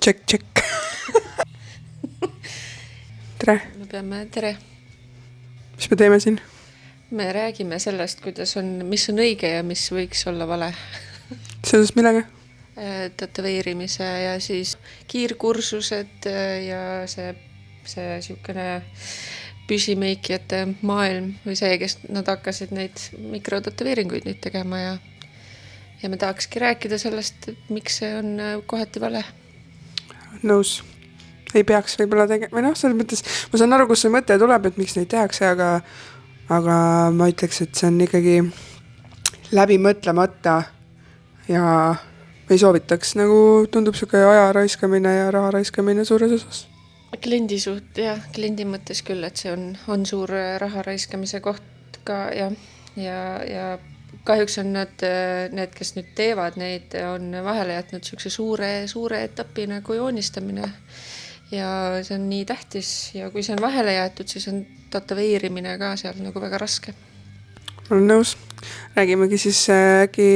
Tšekk. Tere. Me peame tere. Mis me teeme siin? Me räägime sellest, mis on õige ja mis võiks olla vale. Seoses millega? Tätoveerimise ja siis kiirkursused ja see siukene püsimeikijate maailm või see, kes nad hakkasid neid mikrotätoveeringuid nüüd tegema ja me tahakski rääkida sellest, et miks see on kohati vale. Nõus. Ei peaks võib-olla tegema, või selles mõttes, ma saan aru, kus see mõte tuleb, et miks neid tehakse, aga ma ütleks, et see on ikkagi läbi mõtlemata ja ei soovitaks, nagu tundub siuke aja raiskamine ja raha raiskamine suures osas. Kliendi mõttes küll, et see on suur raha raiskamise koht ka ja kahjuks on need, kes nüüd teevad neid, on vahele jätnud siukse suure etapi nagu joonistamine ja see on nii tähtis ja kui see on vahele jäetud, siis on tätoveerimine ka seal nagu väga raske. Ma olen nõus. Räägimegi siis äkki,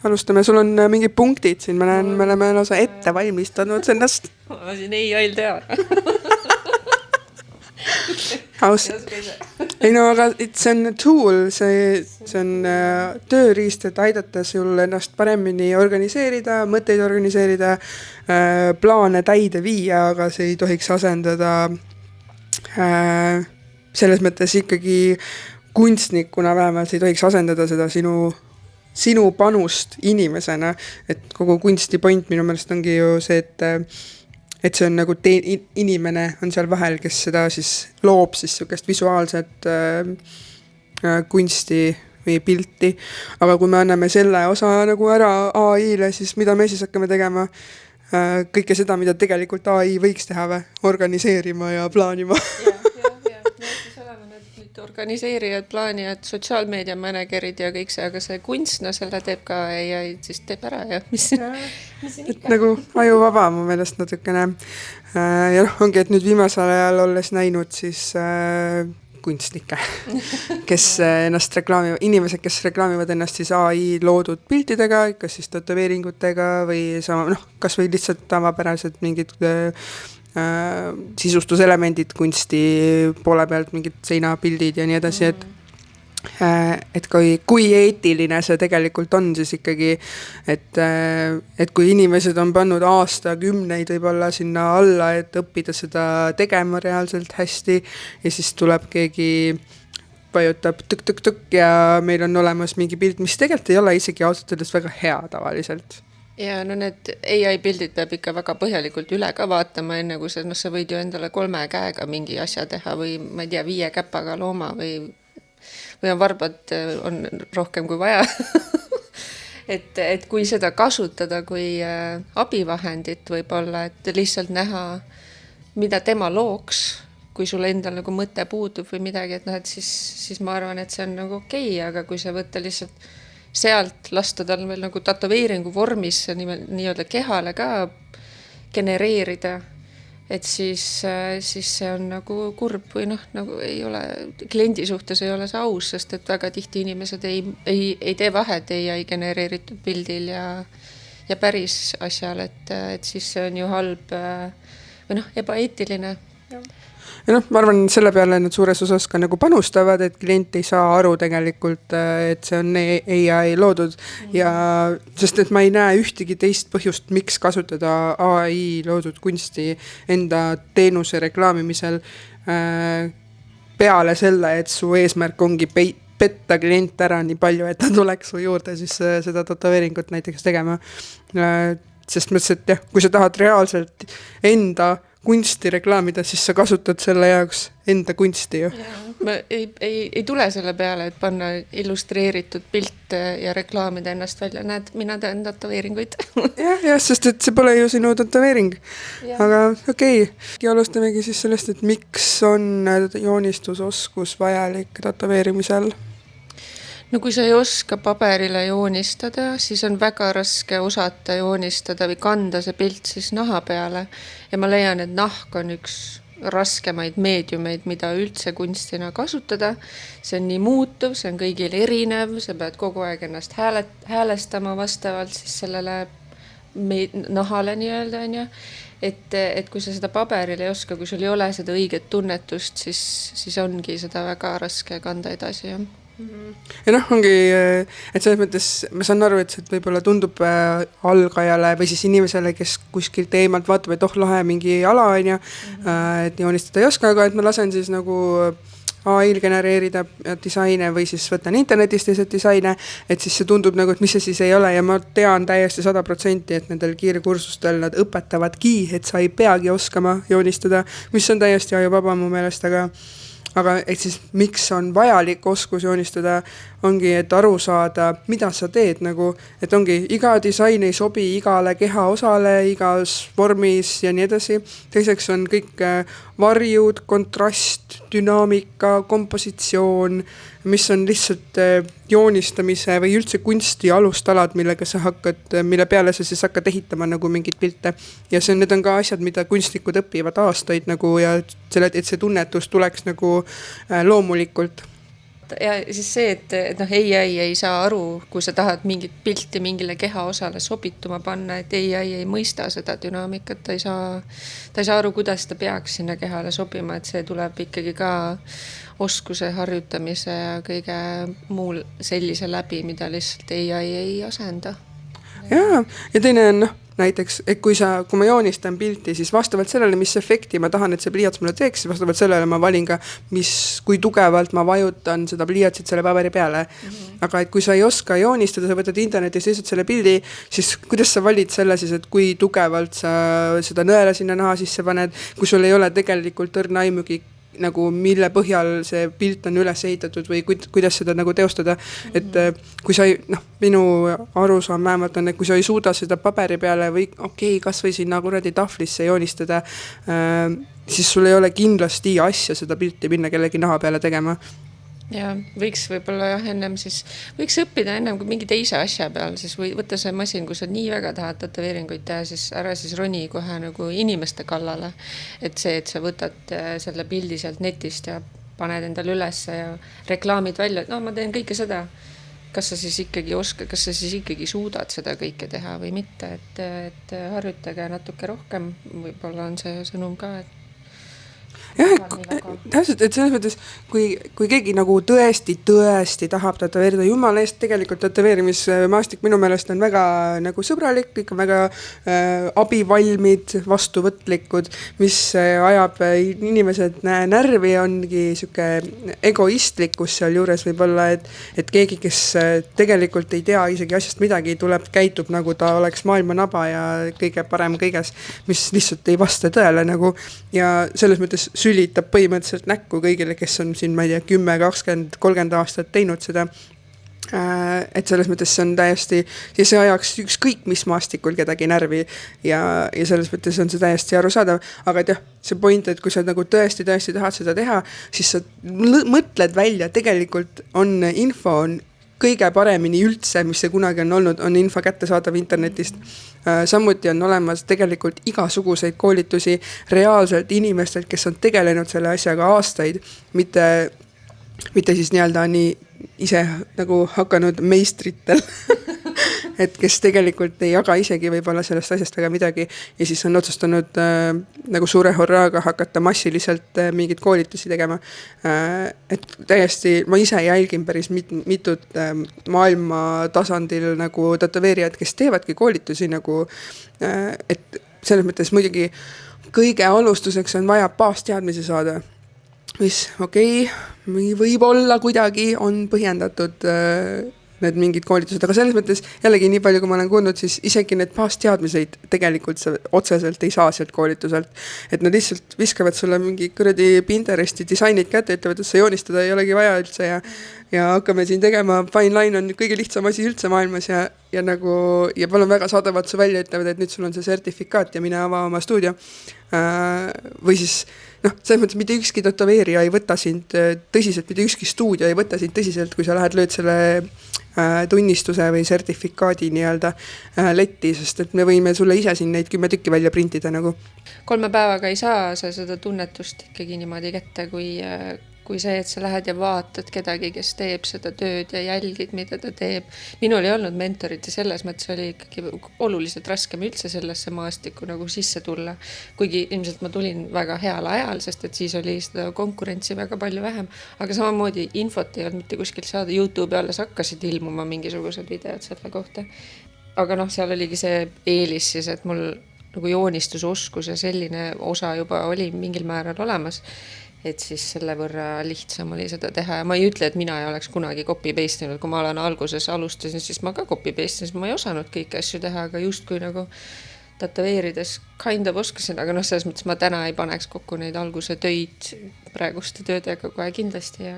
alustame, sul on mingi punktid siin, ma näen, me oleme lausa ette valmistanud ennast. Ma siin ei ail teha. Ei no, aga see on tool, see on tööriist, et aidata sul ennast paremini organiseerida, mõtteid organiseerida, plaane täide viia, aga see ei tohiks asendada selles mõttes ikkagi kunstnikuna vähemalt, ei tohiks asendada seda sinu panust inimesena, et kogu kunsti point minu meelest ongi ju see, et see on nagu inimene on seal vahel, kes seda siis loob siis sukest visuaalset kunsti või pilti. Aga kui me anname selle osa nagu ära AI-le, siis mida me siis hakkame tegema? Kõike seda, mida tegelikult AI võiks teha või? Organiseerima ja plaanima. Siis oleme nüüd organiseerijad, plaanijad, sotsiaalmeedia managerid ja kõik see, aga see kunstna selle teeb ka AI, siis teeb ära ja mis et nagu ajuvaba mu meelest natukene. Ja ongi, et nüüd viimasel ajal olles näinud siis kunstnikke, kes ennast reklaamivad, inimesed, kes reklaamivad ennast siis AI loodud piltidega, kas siis tätoveeringutega või kas või lihtsalt tavapärased mingid sisustuselemendid kunsti poole pealt, mingid seinapildid ja nii edasi, et kui eetiline see tegelikult on, siis ikkagi, et kui inimesed on pannud aastakümneid võib-olla sinna alla, et õppida seda tegema reaalselt hästi ja siis tuleb keegi vajutab tõk ja meil on olemas mingi pilt, mis tegelikult ei ole isegi ausalt öeldes väga hea tavaliselt. Ja need AI pildid peab ikka väga põhjalikult üle ka vaatama, enne kui sa võid ju endale 3 käega mingi asja teha või ma ei tea, 5 käpaga looma või on varbad on rohkem kui vaja. et kui seda kasutada kui abivahendit võib-olla, et lihtsalt näha, mida tema looks, kui sul endal nagu mõte puudub või midagi, et siis ma arvan, et see on nagu okei, aga kui sa võtta lihtsalt sealt lasta tal veel nagu tätoveeringu vormis nii-öelda kehale ka genereerida, et siis see on nagu kurb või nagu ei ole, kliendi suhtes ei ole see aus, sest et väga tihti inimesed ei tee vahet ei genereeritud pildil ja päris asjal, et siis see on ju halb või ebaeetiline. Ja ma arvan, selle peale nad suures osas ka nagu panustavad, et klient ei saa aru tegelikult, et see on AI loodud ja sest et ma ei näe ühtegi teist põhjust, miks kasutada AI loodud kunsti enda teenuse reklaamimisel peale selle, et su eesmärk ongi petta klient ära nii palju, et ta tuleks su juurde siis seda tätoveeringut näiteks tegema. Sest mõtles, et kui sa tahad reaalselt enda kunsti reklaamida, siis sa kasutad selle jaoks enda kunsti ju. Ma ei tule selle peale, et panna illustreeritud pilt ja reklaamida ennast välja. Näed, mina teen tätoveeringuid. jah, sest et see pole ju sinu tätoveering. Aga okei. Alustamegi siis sellest, et miks on joonistusoskus vajalik tätoveerimisel? No kui sa ei oska paberile joonistada, siis on väga raske osata joonistada või kanda see pilt siis naha peale. Ja ma leian, et nahk on üks raskemaid meediumeid, mida üldse kunstina kasutada. See on nii muutuv, see on kõigil erinev, sa pead kogu aeg ennast häälestama vastavalt siis sellele nahale nii-öelda, on ju. Et kui sa seda paberil ei oska, kui sul ei ole seda õiget tunnetust, siis ongi seda väga raske kanda edasi, jah. Ja noh, ongi, et selles mõttes ma saan aru, et see võib-olla tundub algajale või siis inimesele, kes kuskilt eemalt vaatab, et lahe mingi ala on ja et joonistada ei oska, aga et ma lasen siis nagu AI-l genereerida disaine või siis võtan internetist teised disaine, et siis see tundub nagu, et mis see siis ei ole ja ma tean täiesti 100%, et nendel kiirkursustel nad õpetavadki, et sa ei peagi oskama joonistada, mis on täiesti ajuvaba mu meelest, aga et siis miks on vajalik oskus joonistada, ongi, et aru saada, mida sa teed nagu, et ongi, iga disain ei sobi igale kehaosale, igas vormis ja nii edasi. Teiseks on kõik varjud, kontrast, dünaamika, kompositsioon, mis on lihtsalt joonistamise või üldse kunsti alustalad, mille peale sa siis hakkad ehitama nagu mingid pilte. Ja need on ka asjad, mida kunstnikud õpivad aastaid nagu ja et see tunnetus tuleks nagu loomulikult. Ja siis see, et AI ei saa aru, kui sa tahad mingit pilti mingile kehaosale sobituma panna, et AI ei mõista seda dünaamikat, ta ei saa aru, kuidas ta peaks sinna kehale sobima, et see tuleb ikkagi ka oskuse harjutamise ja kõige muul sellise läbi, mida lihtsalt AI ei asenda. Ja teine on näiteks, et kui ma joonistan pilti, siis vastavalt sellele, mis efekti ma tahan, et see pliiats mulle teeks, siis vastavalt sellele ma valin ka, kui tugevalt ma vajutan seda pliiatsit selle paberi peale. Aga et kui sa ei oska joonistada, sa võtad internetist lihtsalt selle pildi, siis kuidas sa valid selle siis, et kui tugevalt sa seda nõela sinna naha sisse paned, kui sul ei ole tegelikult õrna aimugi nagu mille põhjal see pilt on üles ehitatud või kuidas seda nagu teostada, et kui sa minu arusaam vähemalt on, et kui sa ei suuda seda paberi peale või kas või sinna kuradi tahvlisse joonistada, siis sul ei ole kindlasti asja seda pilti minna kellegi naha peale tegema. Ja võiks võib-olla võiks õppida ennem kui mingi teise asja peal, siis või võtta see masin, kui sa nii väga tahad tätoveeringuid teha, siis ära siis roni kohe nagu inimeste kallale. Et sa võtad selle pildi sealt netist ja paned endale üles ja reklaamid välja, et ma teen kõike seda. Kas sa siis ikkagi kas sa siis ikkagi suudad seda kõike teha või mitte, et harjutage natuke rohkem, võib-olla on see sõnum ka, et täpselt, et selles mõttes, kui keegi nagu tõesti tahab tätoveerida, jumala eest tegelikult tätoveerimismaastik minu meelest on väga nagu sõbralik, ikka väga abivalmid, vastuvõtlikud, mis ajab inimesed närvi, ongi siuke egoistlikkus seal juures võib-olla, et keegi, kes tegelikult ei tea isegi asjast midagi, käitub nagu ta oleks maailma naba ja kõige parem kõiges, mis lihtsalt ei vasta tõele nagu ja selles mõttes sülitab põhimõtteliselt näkku kõigile, kes on siin, ma ei tea, 10, 20, 30 aastat teinud seda. Et selles mõttes see on täiesti, ja see ajaks ükskõik mis maastikul kedagi närvi ja selles mõttes on see täiesti arusaadav, aga et jah, see point, et kui sa nagu tõesti tahad seda teha, siis sa mõtled välja, tegelikult on info kõige paremini üldse, mis see kunagi on olnud, on info kättesaadav internetist. Samuti on olemas tegelikult igasuguseid koolitusi reaalselt inimestelt, kes on tegelenud selle asjaga aastaid, mitte siis nii-öelda nii ise nagu hakanud meistritel, et kes tegelikult ei jaga isegi võib-olla sellest asjast väga midagi ja siis on otsustanud nagu suure horraaga hakata massiliselt mingid koolitusi tegema. Et täiesti, ma ise jälgin päris mitut maailma tasandil nagu tätoveerijad, kes teevadki koolitusi nagu, et selles mõttes muidugi kõige alustuseks on vaja baasteadmisi saada, mis võib-olla kuidagi on põhjendatud need mingid koolitused, aga selles mõttes jällegi nii palju, kui ma olen kuulnud, siis isegi need baasteadmiseid tegelikult sa otseselt ei saa sealt koolituselt, et nad lihtsalt viskavad sulle mingi kuradi Pinteresti disainid kätte, ütlevad, et sa joonistada ei olegi vaja üldse ja hakkame siin tegema, fine line on kõige lihtsam asi üldse maailmas ja palun väga saadavad su välja, ütlevad, et nüüd sul on see sertifikaat ja mine ava oma stuudio või siis selles mõttes mitte ükski tätoveerija ei võta sind tõsiselt, mitte ükski stuudio ei võta sind tõsiselt, kui sa lööd selle tunnistuse või sertifikaadi nii-öelda letti, sest et me võime sulle ise siin neid 10 tükki välja printida nagu. 3 päevaga ei saa sa seda tunnetust ikkagi niimoodi kätte, kui kui see, et sa lähed ja vaatad kedagi, kes teeb seda tööd ja jälgid, mida ta teeb. Minul ei olnud mentorit ja selles mõttes oli ikkagi oluliselt raskem üldse sellesse maastikku nagu sisse tulla. Kuigi ilmselt ma tulin väga heal ajal, sest et siis oli seda konkurentsi väga palju vähem. Aga samamoodi infot ei olnud mitte kuskilt saada. YouTube alles hakkasid ilmuma mingisugused videod selle kohta. Aga noh, seal oligi see eelis siis, et mul nagu joonistusoskus ja selline osa juba oli mingil määral olemas. Et siis selle võrra lihtsam oli seda teha ja ma ei ütle, et mina ei oleks kunagi copy-pastinud, kui ma olen alguses alustasin, siis ma ka copy-pastisin, ma ei osanud kõiki asju teha, aga justkui nagu tätoveerides kind of oskasin, aga noh, selles mõttes ma täna ei paneks kokku neid alguse töid praeguste töödega kohe kindlasti,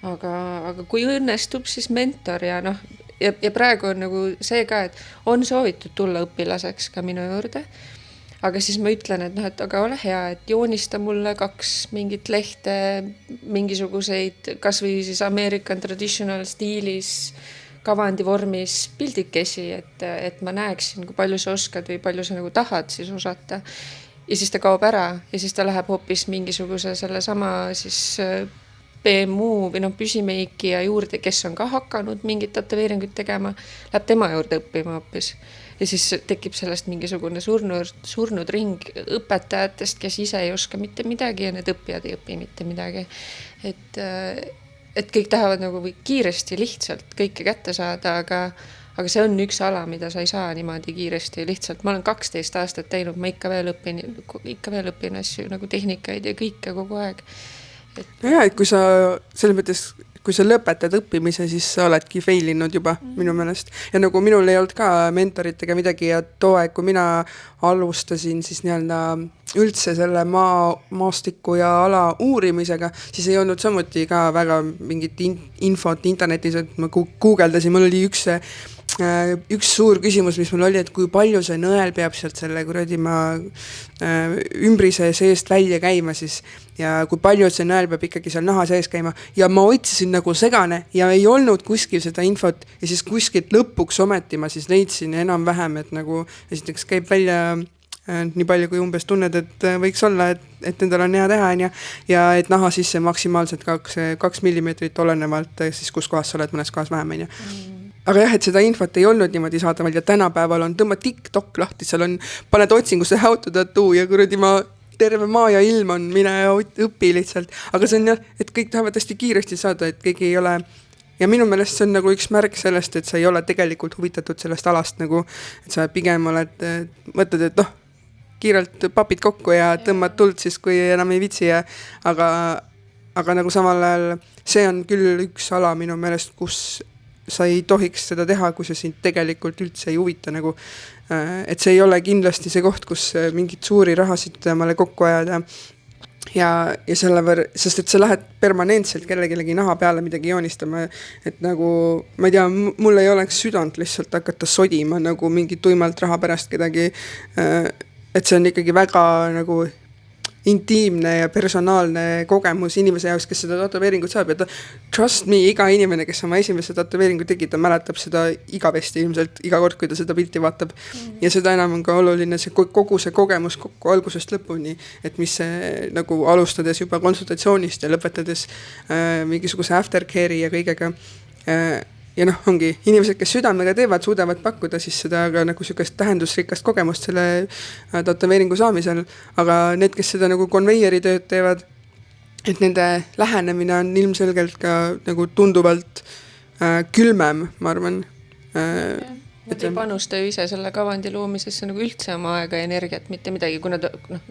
aga kui õnnestub, siis mentor ja noh, ja praegu on nagu see ka, et on soovitud tulla õpilaseks ka minu juurde. Aga siis ma ütlen, et noh, et aga ole hea, et joonista mulle 2 mingit lehte, mingisuguseid, kas või siis American traditional stiilis, kavandi vormis pildikesi, et ma näeksin, kui palju sa oskad või palju sa nagu tahad siis osata. Ja siis ta kaob ära ja siis ta läheb hoopis mingisuguse selle sama siis BMU või noh, püsimeikija juurde, kes on ka hakanud mingit tätoveeringut tegema, läheb tema juurde õppima hoopis. Ja siis tekib sellest mingisugune surnud ring õpetajatest, kes ise ei oska mitte midagi ja need õppijad ei õpi mitte midagi. Et kõik tahavad nagu kiiresti lihtsalt kõike kätte saada, aga see on üks ala, mida sa ei saa niimoodi kiiresti lihtsalt. Ma olen 12 aastat teinud, ma ikka veel õpin asju nagu tehnikaid ja kõike kogu aeg. Ja, et kui sa selles mõttes kui sa lõpetad õppimise, siis sa oledki failinud juba minu meelest. Ja nagu minul ei olnud ka mentoritega midagi ja too aeg, kui mina alustasin siis nii-öelda üldse selle maastiku ja ala uurimisega, siis ei olnud samuti ka väga mingit infot internetis, et ma guugeldasin, mul oli üks suur küsimus, mis mul oli, et kui palju see nõel peab sealt selle kuradi ümbrise seest välja käima siis ja kui palju see nõel peab ikkagi seal naha sees käima ja ma otsisin nagu segane ja ei olnud kuskil seda infot ja siis kuskilt lõpuks ometi ma siis leidsin enam-vähem, et nagu esiteks käib välja nii palju kui umbes tunned, et võiks olla, et endal on hea teha ja et naha sisse maksimaalselt 2 millimeetrit olenevalt siis kus kohas sa oled, mõnes kohas vähem. Aga jah, et seda infot ei olnud niimoodi saadaval ja tänapäeval on tõmba TikTok lahti, seal on, paned otsingusse how to tattoo ja kuradi terve maa ja ilm on, mine õpi lihtsalt. Aga see on jah, et kõik tahavad hästi kiiresti saada, et keegi ei ole ja minu meelest see on nagu üks märk sellest, et sa ei ole tegelikult huvitatud sellest alast nagu, et sa pigem oled, mõtled, et kiirelt papid kokku ja tõmbad tuld siis, kui enam ei vitsi aga nagu samal ajal see on küll üks ala minu meelest, kus sa ei tohiks seda teha, kui see sind tegelikult üldse ei huvita nagu, et see ei ole kindlasti see koht, kus mingid suuri rahasid omale kokku ajada ja sest et sa lähed permanentselt kellelegi naha peale midagi joonistama, et nagu ma ei tea, mul ei oleks südant lihtsalt hakata sodima nagu mingi tuimalt raha pärast kedagi, et see on ikkagi väga nagu intiimne ja personaalne kogemus inimese jaoks, kes seda tatoveeringut saab ja trust me, iga inimene, kes oma esimese tatoveeringu tegi, ta mäletab seda igavesti ilmselt iga kord, kui ta seda pilti vaatab ja seda enam on ka oluline see kogu see kogemus kokku algusest lõpuni, et mis see nagu alustades juba konsultatsioonist ja lõpetades mingisuguse aftercare'i ja kõigega ja noh, ongi inimesed, kes südamega teevad, suudavad pakkuda siis seda aga nagu sükest tähendusrikast kogemust selle tatoveeringu saamisel, aga need, kes seda nagu konveieri tööd teevad, et nende lähenemine on ilmselgelt ka nagu tunduvalt külmem, ma arvan. Nad ei panusta ju ise selle kavandi loomisesse nagu üldse oma aega ja energiat, mitte midagi, kuna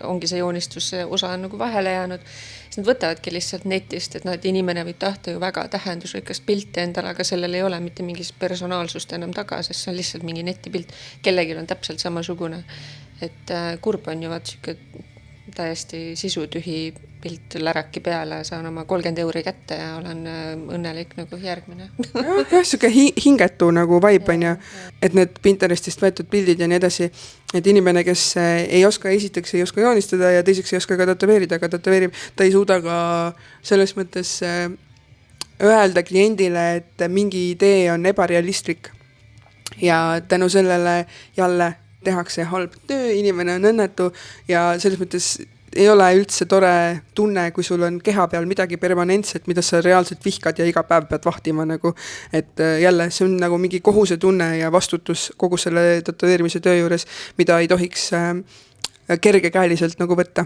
ongi see joonistuse osa on nagu vahele jäänud, siis nad võtavadki lihtsalt netist, et et inimene võib tahta ju väga tähendusrikast pilti endale, aga sellel ei ole mitte mingis personaalsust enam taga, sest see on lihtsalt mingi netipilt, kellelgi on täpselt samasugune, et kurb on ju vaat siuke täiesti sisutühi pilt läraki peale, saan oma 30 € kätte ja olen õnnelik nagu järgmine. jah, siuke hingetu nagu vibe on ja, et need Pinterestist võetud pildid ja nii edasi, et inimene, kes esiteks ei oska joonistada ja teiseks ei oska ka tatoveerida, aga tatoveerib, ta ei suuda ka selles mõttes öelda kliendile, et mingi idee on ebarealistlik ja tänu sellele jälle tehakse halb töö, inimene on õnnetu ja selles mõttes ei ole üldse tore tunne, kui sul on keha peal midagi permanentset, mida sa reaalselt vihkad ja iga päev pead vahtima nagu, et jälle see on nagu mingi kohusetunne ja vastutus kogu selle tätoveerimise töö juures, mida ei tohiks kergekäeliselt nagu võtta.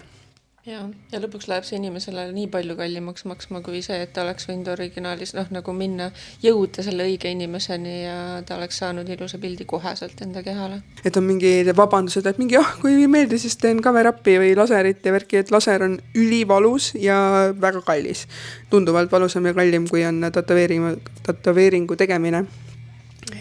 Ja lõpuks läheb see inimesele nii palju kallimaks maksma kui see, et ta oleks võinud originaalis nagu minna, jõuda selle õige inimeseni ja ta oleks saanud ilusa pildi koheselt enda kehale. Et on mingi vabandused, et mingi kui ei meeldi, siis teen cover-up'i või laserit ja värki, et laser on ülivalus ja väga kallis. Tunduvalt valusam ja kallim, kui on tätoveeringu tegemine.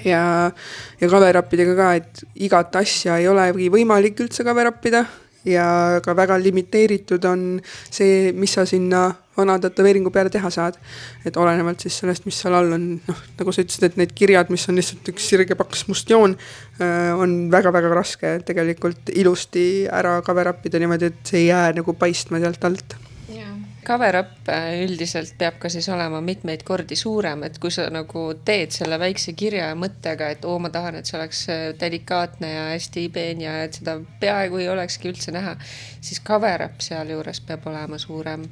Ja cover-up'idega ka, et igat asja ei ole võimalik üldse cover-up'ida ja ka väga limiteeritud on see, mis sa sinna vana tätoveeringu peale teha saad. Et olenevalt siis sellest, mis seal all on, nagu sa ütlesid, et need kirjad, mis on lihtsalt üks sirge paks must joon, on väga-väga raske tegelikult ilusti ära cover-up'ida niimoodi, et see ei jää nagu paistma sealt alt. Cover-up üldiselt peab ka siis olema mitmeid kordi suurem, et kui sa nagu teed selle väikse kirja mõttega, et ma tahan, et see oleks delikaatne ja hästi peen ja et seda peaaegu ei olekski üldse näha, siis cover-up seal juures peab olema suurem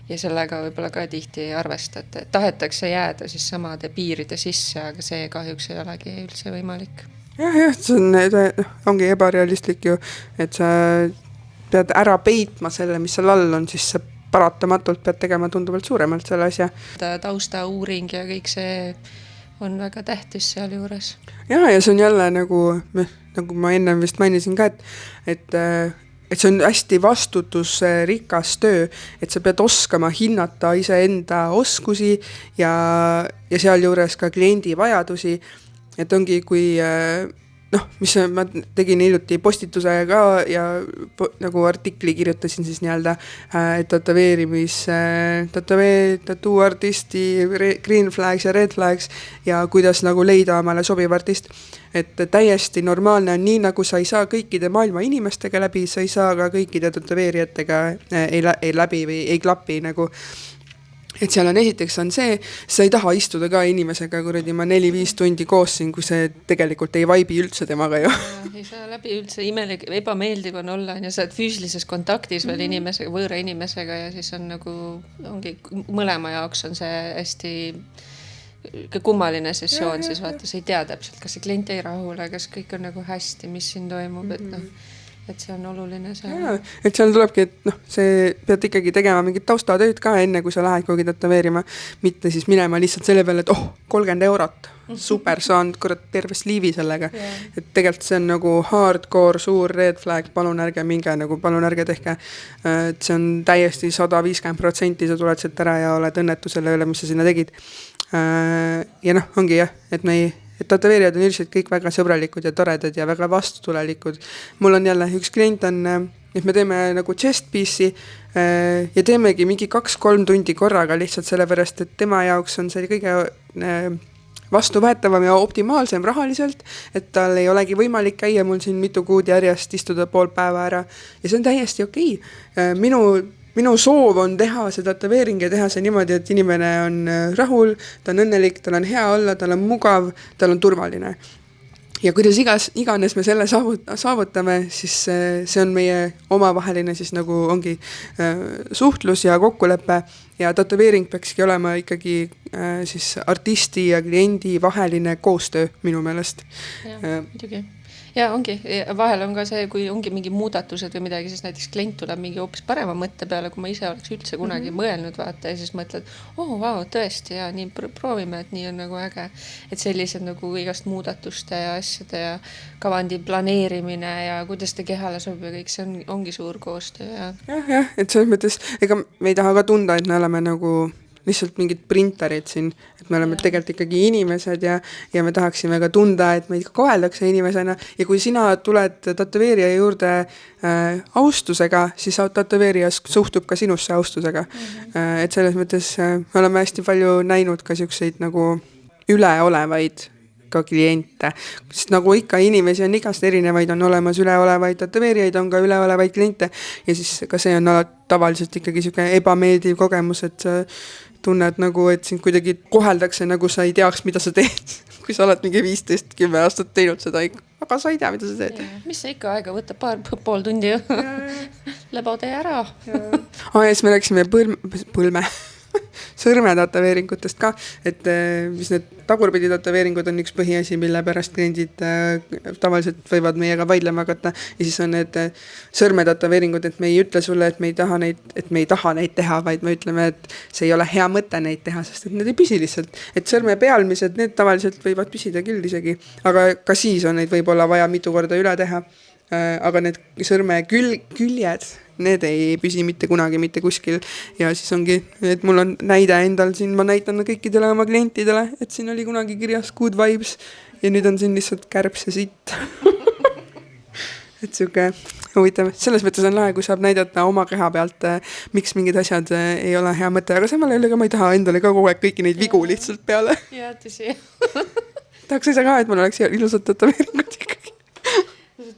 ja sellega võib-olla ka tihti arvestada, et tahetakse jääda siis samade piiride sisse, aga see kahjuks ei olegi üldse võimalik. Jah, see ongi ebarealistlik ju, et sa pead ära peitma selle, mis seal all on, siis sa paratamatult pead tegema tunduvalt suuremalt selle asja. Tausta uuring ja kõik see on väga tähtis seal juures. Ja see on jälle nagu ma enne vist mainisin ka, et see on hästi vastutusrikas töö, et sa pead oskama hinnata iseenda oskusi ja seal juures ka kliendi vajadusi, et ongi kui mis ma tegin hiljuti postituse ka ja nagu artikli kirjutasin siis nii-öelda tattoo artisti green flags ja red flags ja kuidas nagu leida omale sobiv artist. Et täiesti normaalne on nii, nagu sa ei saa kõikide maailma inimestega läbi, sa ei saa ka kõikide tätoveerijatega ei läbi või ei klapi nagu. Et seal on esiteks on see, sa ei taha istuda ka inimesega kuradi ma 4-5 tundi koos siin, kui see tegelikult ei vaibi üldse temaga ju. Ei saa läbi üldse ebameeldiv on olla ja sa oled füüsilises kontaktis veel inimesega, võõra inimesega ja siis on nagu, ongi mõlema jaoks on see hästi kummaline sessioon, siis vaata, sa ei tea täpselt, kas see klient ei rahule, kas kõik on nagu hästi, mis siin toimub, et see on oluline see. Et seal tulebki, et see pead ikkagi tegema mingit taustatööd ka enne, kui sa lähed kuhugi tätoveerima, mitte siis minema lihtsalt selle peale, et 30 eurot, super, saan terve sliivi sellega. Et tegelikult see on nagu hardcore, suur red flag, palun ärge minge, nagu palun ärge tehke. Et see on täiesti 150%, sa tuled sealt ära ja oled õnnetu selle üle, mis sa sinna tegid. Ja ongi jah, et tätoveerijad on üldiselt kõik väga sõbralikud ja toredad ja väga vastutulelikud. Mul on jälle üks klient on, et me teeme nagu chest piece'i ja teemegi mingi 2-3 tundi korraga lihtsalt sellepärast, et tema jaoks on see kõige vastuvõetavam ja optimaalsem rahaliselt, et tal ei olegi võimalik käia mul siin mitu kuud järjest istuda pool päeva ära ja see on täiesti okei. Minu soov on teha see tätoveering ja teha see niimoodi, et inimene on rahul, ta on õnnelik, tal on hea olla, tal on mugav, tal on turvaline. Ja kuidas iganes me selle saavutame, siis see on meie omavaheline siis nagu ongi suhtlus ja kokkulepe ja tätoveering peakski olema ikkagi siis artisti ja kliendi vaheline koostöö minu meelest. Muidugi. Ja ongi, vahel on ka see, kui ongi mingi muudatused või midagi, siis näiteks klient tuleb mingi hoopis parema mõtte peale, kui ma ise oleks üldse kunagi mõelnud vaata ja siis mõtled, vau, tõesti ja nii proovime, et nii on nagu äge. Et sellised nagu igast muudatuste ja asjade ja kavandi planeerimine ja kuidas te kehale sobib ja kõik see ongi suur koostöö. Jah, et selles mõttes, ega me ei taha ka tunda, et me oleme nagu lihtsalt mingid printerid siin, et me oleme tegelikult ikkagi inimesed ja me tahaksime ka tunda, et meid koheldakse inimesena ja kui sina tuled tätoveerija juurde austusega, siis tätoveerija suhtub ka sinusse austusega. Et selles mõttes me oleme hästi palju näinud ka siukseid nagu üleolevaid ka kliente, sest nagu ikka inimesi on igast erinevaid, on olemas üleolevaid tätoveerijaid, on ka üleolevaid kliente ja siis ka see on tavaliselt ikkagi siuke ebameeldiv kogemus, et tunned nagu, et sind kuidagi koheldakse, nagu sa ei teaks, mida sa teed, kui sa oled mingi 15-10 aastat teinud seda, aga sa ei tea, mida sa teed. Mis sa ikka aega võtta, pool tundi lebotee ära. Ja siis me rääksime põlme sõrmetataveeringutest ka, et mis need tagurpidi tataveeringud on üks põhiasi, mille pärast kliendid tavaliselt võivad meiega vaidlema hakata, ja siis on need sõrmetataveeringud, et me ei ütle sulle, et me ei taha neid teha, vaid me ütleme, et see ei ole hea mõte neid teha, sest et need ei püsi lihtsalt, et sõrme pealmised, need tavaliselt võivad püsida küll isegi, aga ka siis on neid võib-olla vaja mitu korda üle teha, aga need sõrme küljed, need ei püsi mitte kunagi mitte kuskil, ja siis ongi, et mul on näide endal siin, ma näitan kõikidele oma klientidele, et siin oli kunagi kirjas good vibes ja nüüd on siin lihtsalt kärbs ja sitt. Et siuke huvitav, selles mõttes on lahe, kui saab näidata oma keha pealt, miks mingid asjad ei ole hea mõte, aga samal jälle ma ei taha endale ka kogu aeg kõiki neid vigu lihtsalt peale. Ja, tõsi. Tahaks ise ka, et mul oleks ilusad tataveeringud ikkagi.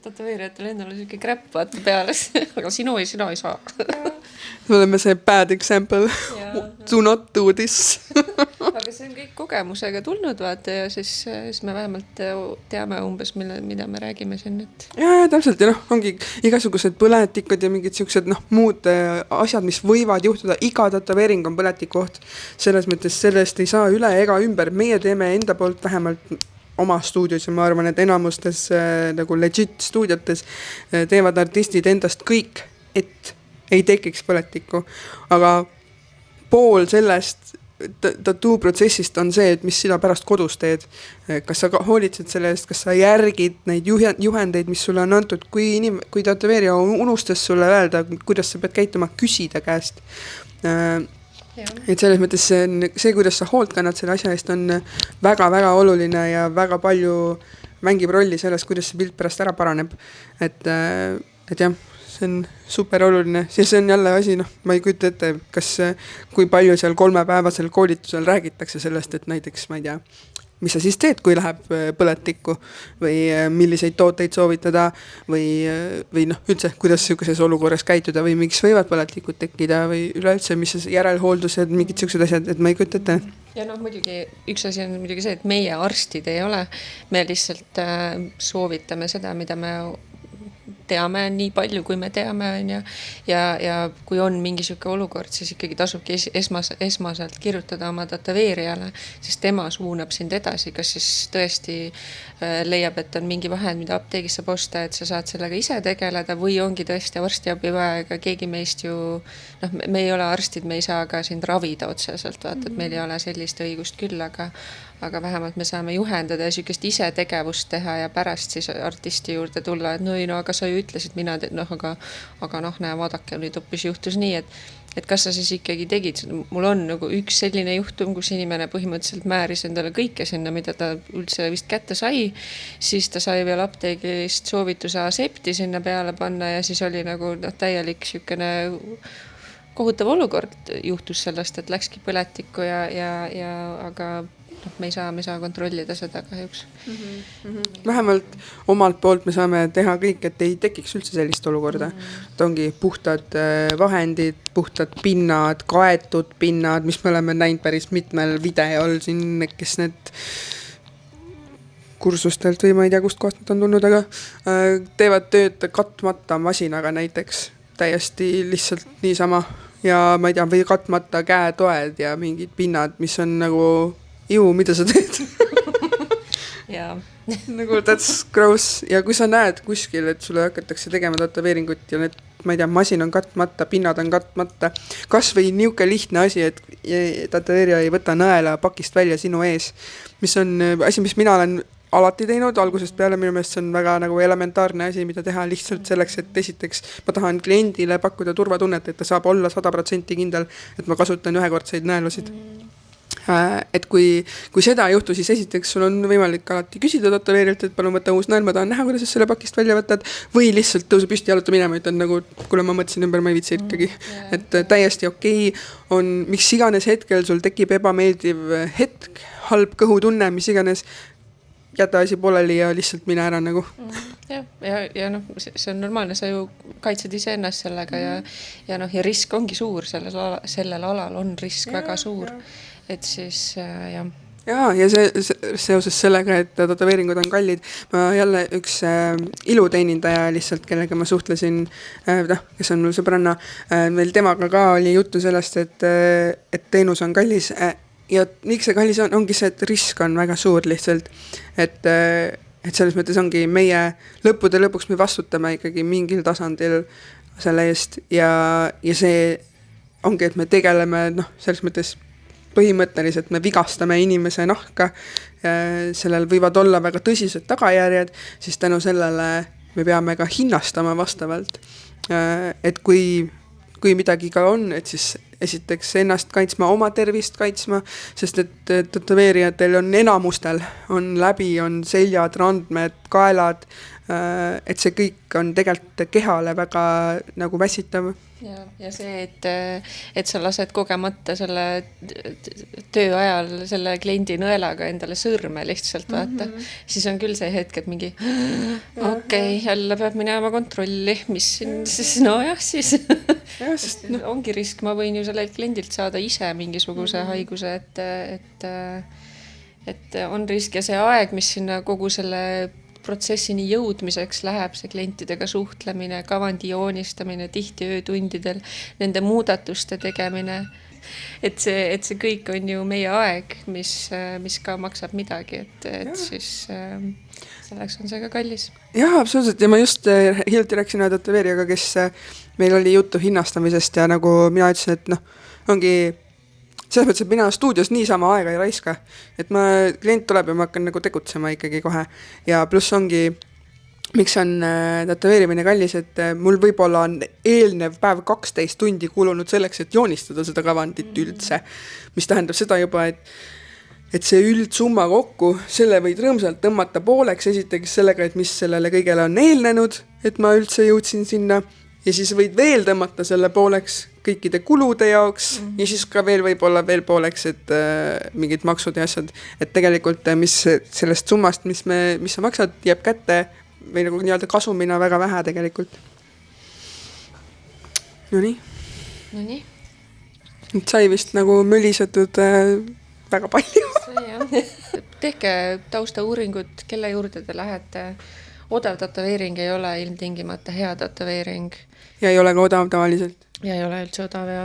Tataveerijatel endal on selline kräpp vaata peale, aga sina ei saa. Me oleme see bad example. Do not do this. Aga see on kõik kogemusega tulnud vaata ja siis me vähemalt teame umbes, mida me räägime siin. Ja, täpselt, ja ongi igasugused põletikud ja mingid siuksed muud asjad, mis võivad juhtuda. Iga tataveering on põletikoht. Selles mõttes sellest ei saa üle ega ümber. Meie teeme enda poolt vähemalt oma stuudios ja ma arvan, et enamustes nagu legit stuudiotes teevad artistid endast kõik, et ei tekiks põletikku. Aga pool sellest tattoo protsessist on see, et mis sina pärast kodus teed. Kas sa hoolitsed selle eest, kas sa järgid neid juhendeid, mis sulle on antud, kui tatoveerija unustas sulle öelda, kuidas sa pead käituma, küsida käest. Et selles mõttes see, kuidas sa hoolt kannad selle asja eest, on väga-väga oluline ja väga palju mängib rolli selles, kuidas see pilt pärast ära paraneb. Et jah, see on super oluline. Ja see on jälle asi, ma ei kujuta ette, kui palju seal 3-päevasel koolitusel räägitakse sellest, et näiteks, ma ei tea, mis sa siis teed, kui läheb põletikku või milliseid tooteid soovitada või üldse, kuidas sellises olukorras käituda või miks võivad põletikud tekkida või üleüldse, mis järelhooldused, mingid sellised asjad, et ma ei kujuta ette. Ja muidugi, üks asi on muidugi see, et meie arstid ei ole, me lihtsalt soovitame seda, mida me teame nii palju, kui me teame, ja kui on mingi siuke olukord, siis ikkagi tasubki esmaselt kirjutada oma tataveerijale, siis tema suunab sind edasi, kas siis tõesti leiab, et on mingi vahend, mida apteegis saab osta, et sa saad sellega ise tegeleda või ongi tõesti arstiabi vaja, ega keegi meist ju, me ei ole arstid, me ei saa ka sind ravida otseselt, vaata, et meil ei ole sellist õigust küll, aga vähemalt me saame juhendada ja sükest ise tegevust teha ja pärast siis artisti juurde tulla, et aga sa ju ütlesid, aga näe, vaadake, nüüd hoopis juhtus nii, et kas sa siis ikkagi tegid, mul on nagu üks selline juhtum, kus inimene põhimõtteliselt määris endale kõike sinna, mida ta üldse vist kätte sai, siis ta sai veel apteegist soovituse asepti sinna peale panna ja siis oli nagu täielik sükene kohutav olukord juhtus sellest, et läkski põletikku aga me ei saa kontrollida seda kahjuks. Vähemalt omalt poolt me saame teha kõik, et ei tekiks üldse sellist olukorda. Et ongi puhtad vahendid, puhtad pinnad, kaetud pinnad, mis me oleme näinud päris mitmel videol siin, kes need kursustelt või ma ei tea, kust kohast nad on tulnud, aga teevad tööd katmata masinaga näiteks täiesti lihtsalt niisama ja ma ei tea, või katmata käetoed ja mingid pinnad, mis on nagu mida sa teed? Nagu that's gross. Ja kui sa näed kuskil, et sulle hakatakse tegema tataveeringut ja need, ma ei tea, masin on katmata, pinnad on katmata, kas või niuke lihtne asi, et tataveerija ei võta nõela pakist välja sinu ees, mis on asi, mis mina olen alati teinud algusest peale, minu meelest see on väga nagu elementaarne asi, mida teha lihtsalt selleks, et esiteks ma tahan kliendile pakkuda turvatunnet, et ta saab olla 100% kindel, et ma kasutan ühekordseid nõelusid. Et kui seda ei juhtu, siis esiteks sul on võimalik alati küsida tataveerijalt, et palun võtta uus nõel, ma tahan näha, kuidas sa selle pakist välja võtad või lihtsalt tõusu püsti jaluta minema, et on nagu, kuule ma mõtlesin ümber, ma ei viitsi ikkagi, et täiesti okei on, miks iganes hetkel sul tekib ebameeldiv hetk, halb kõhutunne, mis iganes, jäta asi pooleli ja lihtsalt mine ära nagu. Ja see on normaalne, sa ju kaitsed ise ennast sellega ja risk ongi suur, sellel alal on risk väga suur. Et siis ja seoses sellega, et tätoveeringud on kallid, ma jälle üks iluteenindaja lihtsalt, kellega ma suhtlesin, kes on mul sõbranna, meil temaga ka oli juttu sellest, et teenus on kallis ja miks see kallis on, ongi see, et risk on väga suur lihtsalt, et selles mõttes ongi meie lõppude lõpuks me vastutame ikkagi mingil tasandil selle eest ja see ongi, et me tegeleme, selles mõttes põhimõtteliselt me vigastame inimese nahka, sellel võivad olla väga tõsised tagajärjed, siis tänu sellele me peame ka hinnastama vastavalt. Et kui midagi ka on, et siis esiteks ennast kaitsma, oma tervist kaitsma, sest et tätoveerijatel on enamustel, on läbi, on seljad, randmed, kaelad, et see kõik on tegelikult kehale väga nagu väsitav. Ja see, et sa lased kogemata selle töö ajal selle kliendi nõelaga endale sõrme lihtsalt vaata, siis on küll see hetk, et mingi okei, jälle peab minema kontrolli, mis siis, siis ongi risk, ma võin ju sellelt kliendilt saada ise mingisuguse haiguse, et on risk ja see aeg, mis sinna kogu selle protsessini jõudmiseks läheb, see klientidega suhtlemine, kavandi joonistamine, tihti öötundidel, nende muudatuste tegemine, et see kõik on ju meie aeg, mis ka maksab midagi, et siis selleks on see ka kallis. Jah, absoluutselt ja ma just hiljuti rääkisin tätoveerijaga, kes meil oli juttu hinnastamisest ja nagu mina ütlesin, et ongi selles mõttes, et mina stuudios niisama aega ei raiska, et klient tuleb ja ma hakkan nagu tegutsema ikkagi kohe ja pluss ongi, miks on tätoveerimine kallis, et mul võib-olla on eelnev päev 12 tundi kulunud selleks, et joonistada seda kavandit üldse, mis tähendab seda juba, et see üldsumma kokku, selle võid rõõmsalt tõmmata pooleks esiteks sellega, et mis sellele kõigele on eelnenud, et ma üldse jõudsin sinna ja siis võid veel tõmmata selle pooleks kõikide kulude jaoks ja siis ka veel võib-olla veel pooleks, et mingid maksud ja asjad, et tegelikult mis sellest summast, mis sa maksad, jääb kätte või nagu nii-öelda kasumina väga vähe tegelikult. Nonii. Sai vist nagu mölisetud väga palju. Tehke taustauuringut, kelle juurde te lähete. Odav tätoveering ei ole ilmtingimata hea tätoveering. Ja ei ole ka odav tavaliselt. Ja ei ole üldse odav ja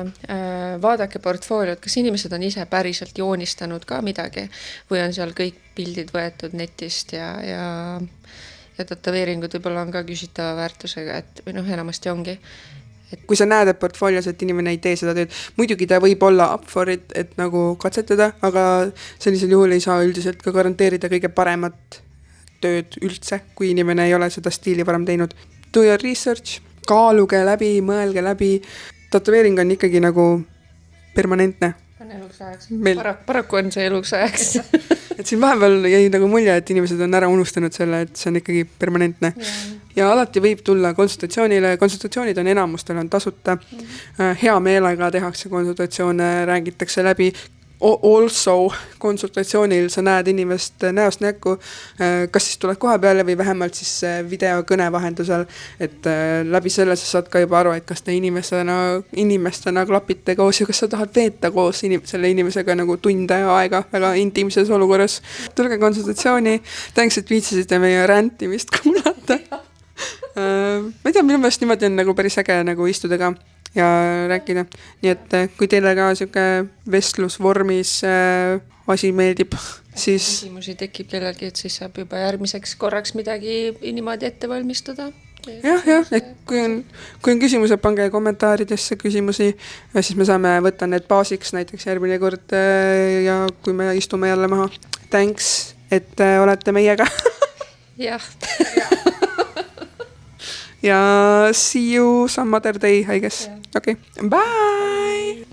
vaadake portfooliot, kas inimesed on ise päriselt joonistanud ka midagi või on seal kõik pildid võetud netist ja tätoveeringud võib-olla on ka küsitava väärtusega, et või enamasti ongi. Kui sa näed, et portfoolios, et inimene ei tee seda tööd, muidugi ta võib olla up for it, et nagu katsetada, aga sellisel juhul ei saa üldiselt ka garanteerida kõige paremat tööd üldse, kui inimene ei ole seda stiili varem teinud. Do your research, kaaluge läbi, mõelge läbi. Tätoveering on ikkagi nagu permanentne. On eluks ajaks. Paraku on see eluks ajaks. Et siin vahepeal jäi nagu mulje, et inimesed on ära unustanud selle, et see on ikkagi permanentne. Ja alati võib tulla konsultatsioonile. Konsultatsioonid on enamustel on tasuta. Hea meelega tehakse konsultatsioone, räägitakse läbi. Also konsultatsioonil sa näed inimest näost näkku, kas siis tuled koha peale või vähemalt siis videokõne vahendusel, et läbi selle sa saad ka juba aru, et kas te inimestena klapite koos ja kas sa tahad veeta koos selle inimesega nagu tunde aega väga intiimses olukorras. Tulge konsultatsiooni, thanks, et viitsisite meie räntimist kuulata. Ma ei tea, minu meelest niimoodi on nagu päris äge nagu istuda ka ja rääkida. Nii et kui teile ka siuke vestlus-vormis asi meeldib, siis küsimusi tekib kellelgi, et siis saab juba järgmiseks korraks midagi niimoodi ette valmistada. Jah, et kui on küsimused, pange kommentaaridesse küsimusi, siis me saame võtta need baasiks näiteks järgmine kord ja kui me istume jälle maha. Thanks, et olete meiega. Jah. Ja see you some other day, I guess. Okay, bye!